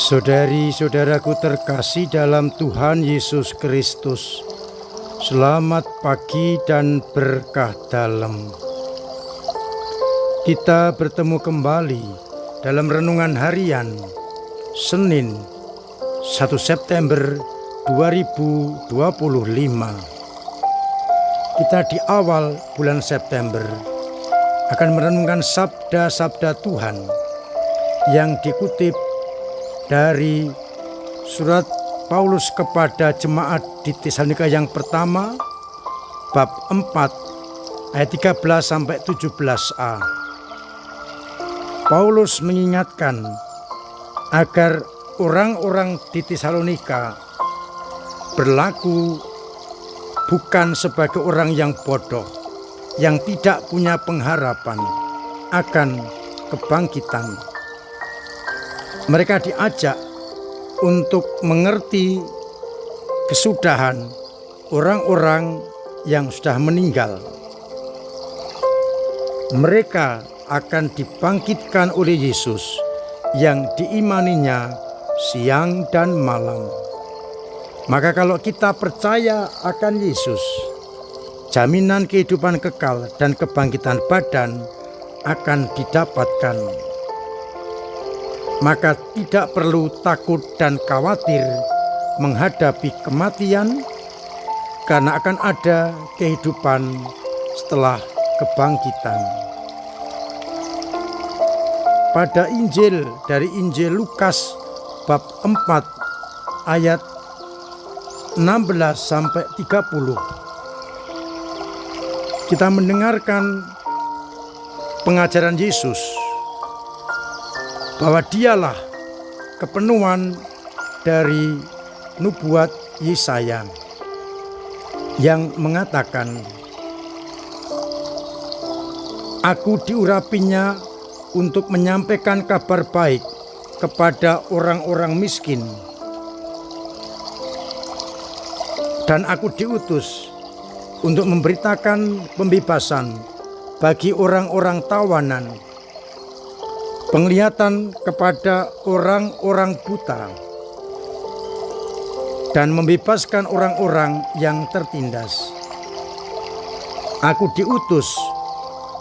Saudari-saudaraku terkasih dalam Tuhan Yesus Kristus, selamat pagi dan berkah dalam. Kita bertemu kembali dalam renungan harian Senin 1 September 2025. Kita di awal bulan September akan merenungkan sabda-sabda Tuhan yang dikutip dari surat Paulus kepada jemaat di Tesalonika yang pertama, bab 4 ayat 13 sampai 17a. Paulus mengingatkan agar orang-orang di Tesalonika berlaku bukan sebagai orang yang bodoh, yang tidak punya pengharapan akan kebangkitan. Mereka diajak untuk mengerti kesudahan orang-orang yang sudah meninggal. Mereka akan dibangkitkan oleh Yesus yang diimaninya siang dan malam. Maka kalau kita percaya akan Yesus, jaminan kehidupan kekal dan kebangkitan badan akan didapatkan. Maka tidak perlu takut dan khawatir menghadapi kematian, karena akan ada kehidupan setelah kebangkitan. Pada Injil dari Injil Lukas bab 4 ayat 16 sampai 30, kita mendengarkan pengajaran Yesus bahwa dialah kepenuhan dari nubuat Yesaya yang mengatakan, "Aku diurapinya untuk menyampaikan kabar baik kepada orang-orang miskin, dan aku diutus untuk memberitakan pembebasan bagi orang-orang tawanan, penglihatan kepada orang-orang buta, dan membebaskan orang-orang yang tertindas. Aku diutus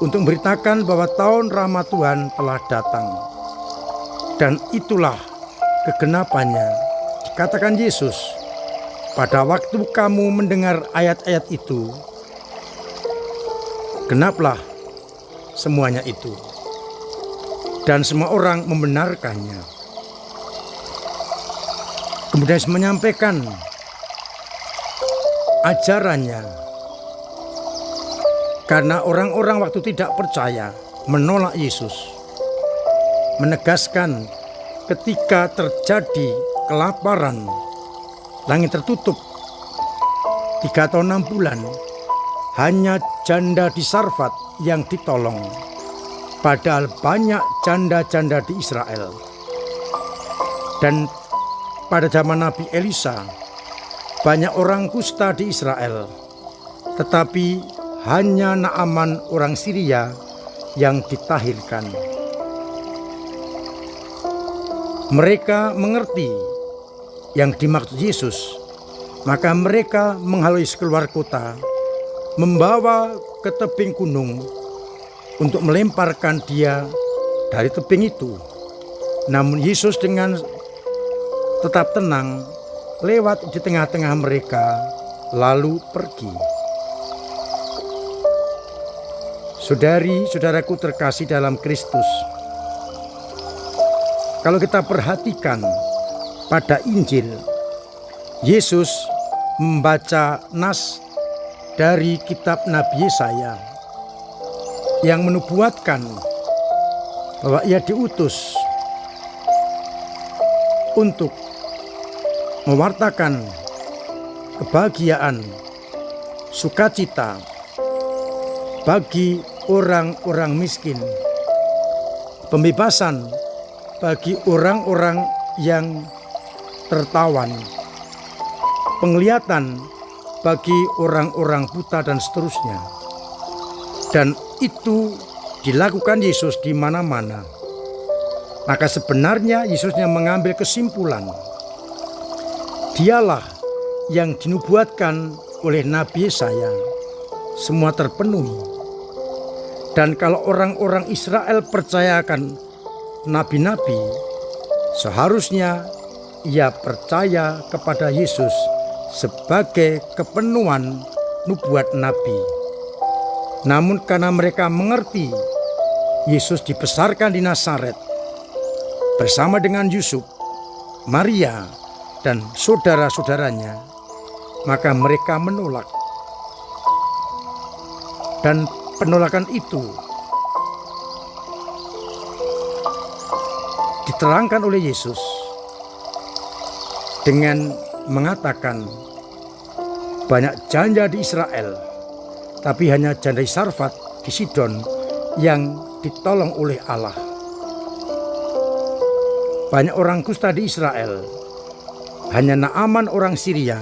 untuk memberitakan bahwa tahun rahmat Tuhan telah datang." Dan itulah kegenapannya. Dikatakan Yesus, pada waktu kamu mendengar ayat-ayat itu, genaplah semuanya itu. Dan semua orang membenarkannya. Kemudian menyampaikan ajarannya, karena orang-orang waktu tidak percaya menolak Yesus. Menegaskan ketika terjadi kelaparan, langit tertutup 3 tahun 6 bulan, hanya janda di Sarfat yang ditolong. Padahal banyak janda-janda di Israel. Dan pada zaman Nabi Elisa, banyak orang kusta di Israel. Tetapi hanya Naaman orang Syria yang ditahirkan. Mereka mengerti yang dimaksud Yesus. Maka mereka menghalus keluar kota, membawa ke tebing gunung untuk melemparkan dia dari tebing itu. Namun Yesus dengan tetap tenang lewat di tengah-tengah mereka, lalu pergi. Saudari-saudaraku terkasih dalam Kristus, kalau kita perhatikan pada Injil, Yesus membaca nas dari kitab Nabi Yesaya yang menubuatkan bahwa ia diutus untuk mewartakan kebahagiaan, sukacita bagi orang-orang miskin, pembebasan bagi orang-orang yang tertawan, penglihatan bagi orang-orang buta dan seterusnya. Dan itu dilakukan Yesus di mana-mana, maka sebenarnya Yesusnya mengambil kesimpulan. Dialah yang dinubuatkan oleh Nabi Yesaya, semua terpenuhi. Dan kalau orang-orang Israel percayakan nabi-nabi, seharusnya ia percaya kepada Yesus sebagai kepenuhan nubuat nabi. Namun karena mereka mengerti Yesus dibesarkan di Nazaret bersama dengan Yusuf, Maria, dan saudara-saudaranya, maka mereka menolak. Dan penolakan itu diterangkan oleh Yesus dengan mengatakan, banyak janda di Israel, tapi hanya janda di Sarfat di Sidon yang ditolong oleh Allah. Banyak orang kusta di Israel, hanya Naaman orang Syria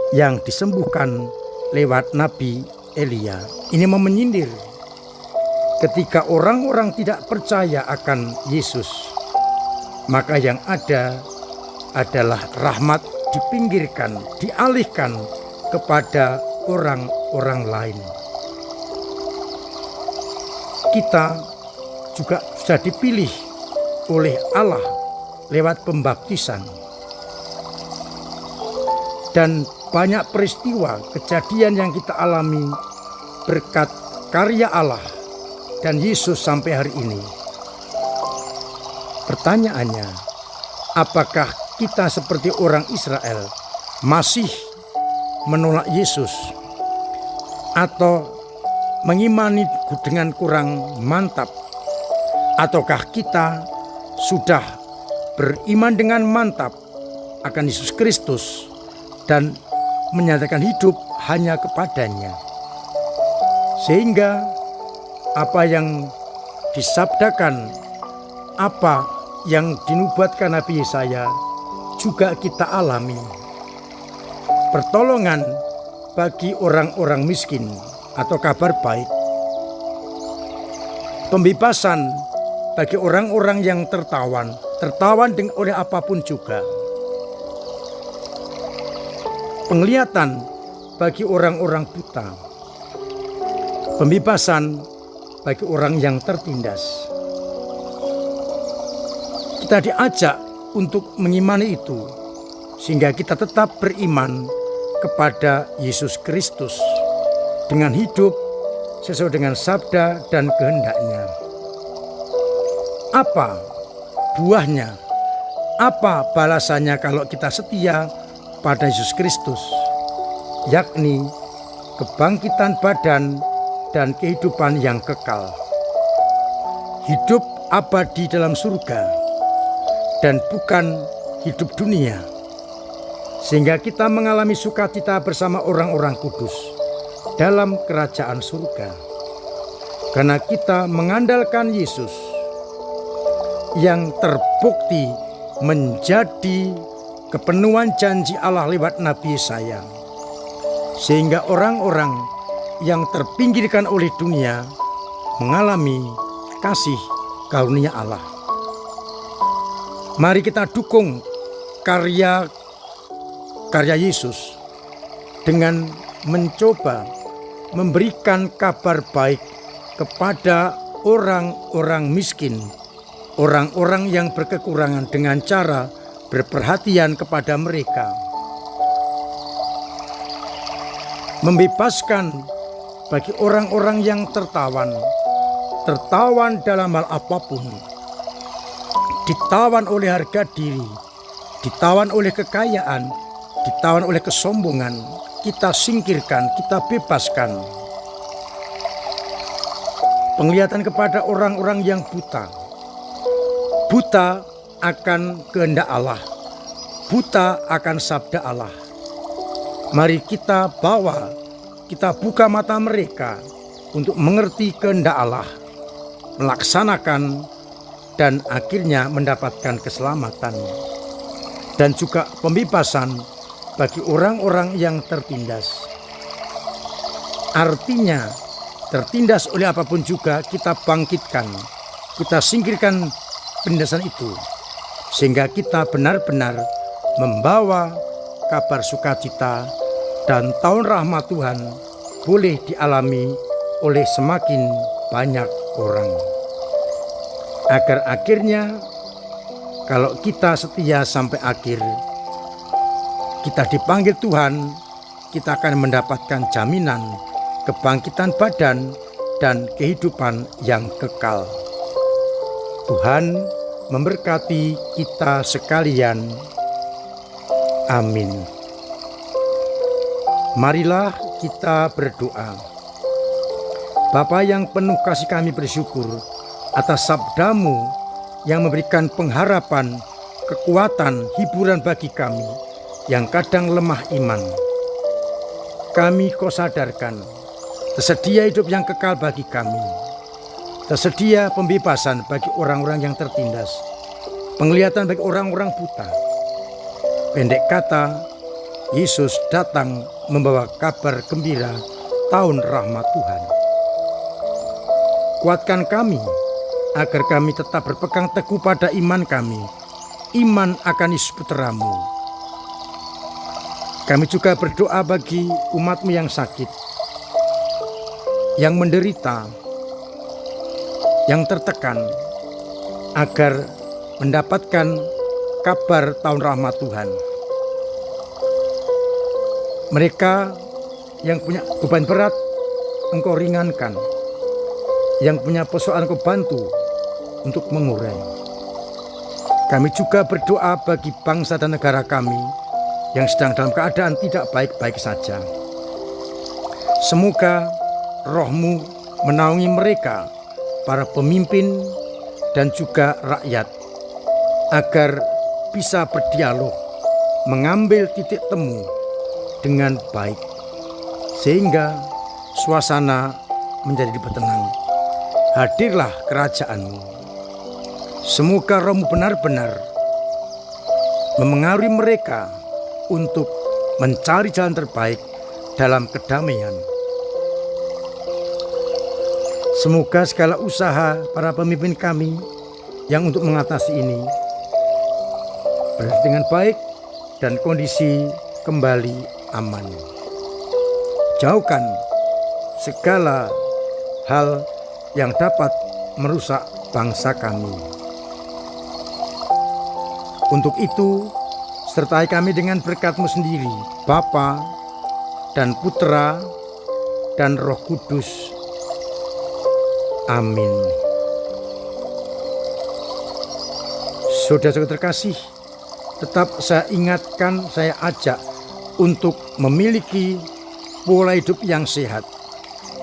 yang disembuhkan lewat Nabi Elia. Ini menyindir ketika orang-orang tidak percaya akan Yesus, maka yang ada adalah rahmat dipinggirkan, dialihkan kepada orang-orang lain. Kita juga sudah dipilih oleh Allah lewat pembaptisan. Dan banyak peristiwa kejadian yang kita alami berkat karya Allah dan Yesus sampai hari ini. Pertanyaannya, apakah kita seperti orang Israel masih menolak Yesus atau mengimani dengan kurang mantap, ataukah kita sudah beriman dengan mantap akan Yesus Kristus dan menyatakan hidup hanya kepadanya, sehingga apa yang disabdakan, apa yang dinubuatkan Nabi Yesaya juga kita alami. Pertolongan bagi orang-orang miskin atau kabar baik, pembebasan bagi orang-orang yang tertawan oleh apapun juga, penglihatan bagi orang-orang buta, pembebasan bagi orang yang tertindas. Kita diajak untuk mengimani itu, sehingga kita tetap beriman kepada Yesus Kristus dengan hidup sesuai dengan sabda dan kehendaknya. Apa buahnya? Apa balasannya kalau kita setia pada Yesus Kristus? Yakni kebangkitan badan dan kehidupan yang kekal. Hidup abadi dalam surga dan bukan hidup dunia. Sehingga kita mengalami sukacita bersama orang-orang kudus dalam kerajaan surga. Karena kita mengandalkan Yesus yang terbukti menjadi kepenuhan janji Allah lewat Nabi Yesaya. Sehingga orang-orang yang terpinggirkan oleh dunia mengalami kasih karunia Allah. Mari kita dukung karya Yesus dengan mencoba memberikan kabar baik kepada orang-orang miskin, orang-orang yang berkekurangan, dengan cara berperhatian kepada mereka, membebaskan bagi orang-orang yang tertawan dalam hal apapun, ditawan oleh harga diri, ditawan oleh kekayaan, ditawan oleh kesombongan. Kita singkirkan, kita bebaskan. Penglihatan kepada orang-orang yang buta akan kehendak Allah, buta akan sabda Allah. Mari kita buka mata mereka untuk mengerti kehendak Allah, melaksanakan, dan akhirnya mendapatkan keselamatan dan juga pembebasan bagi orang-orang yang tertindas. Artinya tertindas oleh apapun juga, kita bangkitkan, kita singkirkan penindasan itu, sehingga kita benar-benar membawa kabar sukacita dan tahun rahmat Tuhan boleh dialami oleh semakin banyak orang. Agar akhirnya kalau kita setia sampai akhir, kita dipanggil Tuhan, kita akan mendapatkan jaminan kebangkitan badan dan kehidupan yang kekal. Tuhan memberkati kita sekalian. Amin. Marilah kita berdoa. Bapa yang penuh kasih, kami bersyukur atas sabda-Mu yang memberikan pengharapan, kekuatan, hiburan bagi kami yang kadang lemah iman. Kami Kau sadarkan, tersedia hidup yang kekal bagi kami. Tersedia pembebasan bagi orang-orang yang tertindas, penglihatan bagi orang-orang buta. Pendek kata, Yesus datang membawa kabar gembira tahun rahmat Tuhan. Kuatkan kami agar kami tetap berpegang teguh pada iman kami, iman akan Yesus Putra-Mu. Kami juga berdoa bagi umat-Mu yang sakit, yang menderita, yang tertekan, agar mendapatkan kabar tahun rahmat Tuhan. Mereka yang punya beban berat, Engkau ringankan. Yang punya persoalan Engkau bantu untuk mengurai. Kami juga berdoa bagi bangsa dan negara kami yang sedang dalam keadaan tidak baik-baik saja. Semoga Roh-Mu menaungi mereka, para pemimpin dan juga rakyat, agar bisa berdialog, mengambil titik temu dengan baik, sehingga suasana menjadi lebih tenang. Hadirlah kerajaan-Mu. Semoga Roh-Mu benar-benar memengaruhi mereka untuk mencari jalan terbaik dalam kedamaian. Semoga segala usaha para pemimpin kami yang untuk mengatasi ini berjalan dengan baik dan kondisi kembali aman. Jauhkan segala hal yang dapat merusak bangsa kami. Untuk itu, sertai kami dengan berkat-Mu sendiri, Bapa dan Putra dan Roh Kudus. Amin. Saudara-saudara terkasih, tetap saya ingatkan, saya ajak untuk memiliki pola hidup yang sehat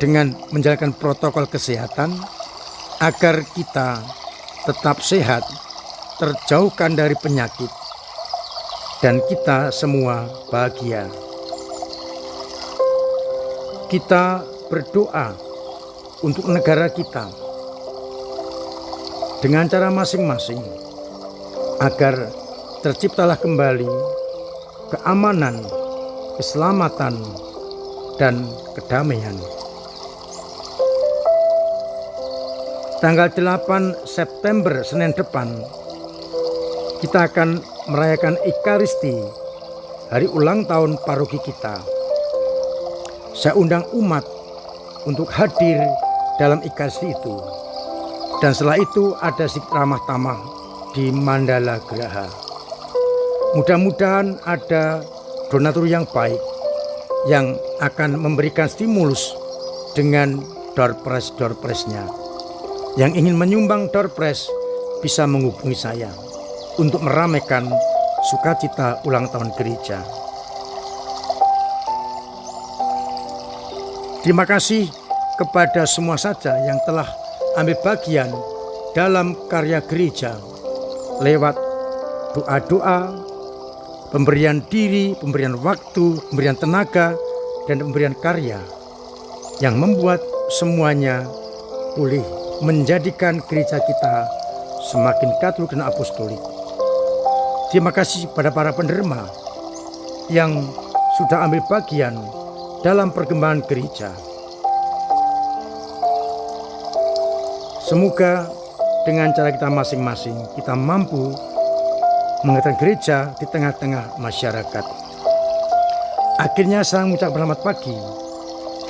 dengan menjalankan protokol kesehatan agar kita tetap sehat, terjauhkan dari penyakit, dan kita semua bahagia. Kita berdoa untuk negara kita dengan cara masing-masing agar terciptalah kembali keamanan, keselamatan, dan kedamaian. Tanggal 8 September, Senin depan, kita akan merayakan Ekaristi, hari ulang tahun paroki kita. Saya undang umat untuk hadir dalam Ekaristi itu. Dan setelah itu ada sedikit ramah tamah di Mandala Graha. Mudah-mudahan ada donatur yang baik yang akan memberikan stimulus dengan door prize-nya. Yang ingin menyumbang door prize bisa menghubungi saya untuk meramaikan sukacita ulang tahun gereja. Terima kasih kepada semua saja yang telah ambil bagian dalam karya gereja lewat doa-doa, pemberian diri, pemberian waktu, pemberian tenaga, dan pemberian karya yang membuat semuanya boleh menjadikan gereja kita semakin katolik dan apostolik. Terima kasih pada para penerima yang sudah ambil bagian dalam perkembangan gereja. Semoga dengan cara kita masing-masing kita mampu mengadakan gereja di tengah-tengah masyarakat. Akhirnya saya mengucapkan selamat pagi,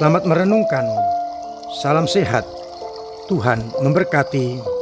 selamat merenungkan, salam sehat, Tuhan memberkati.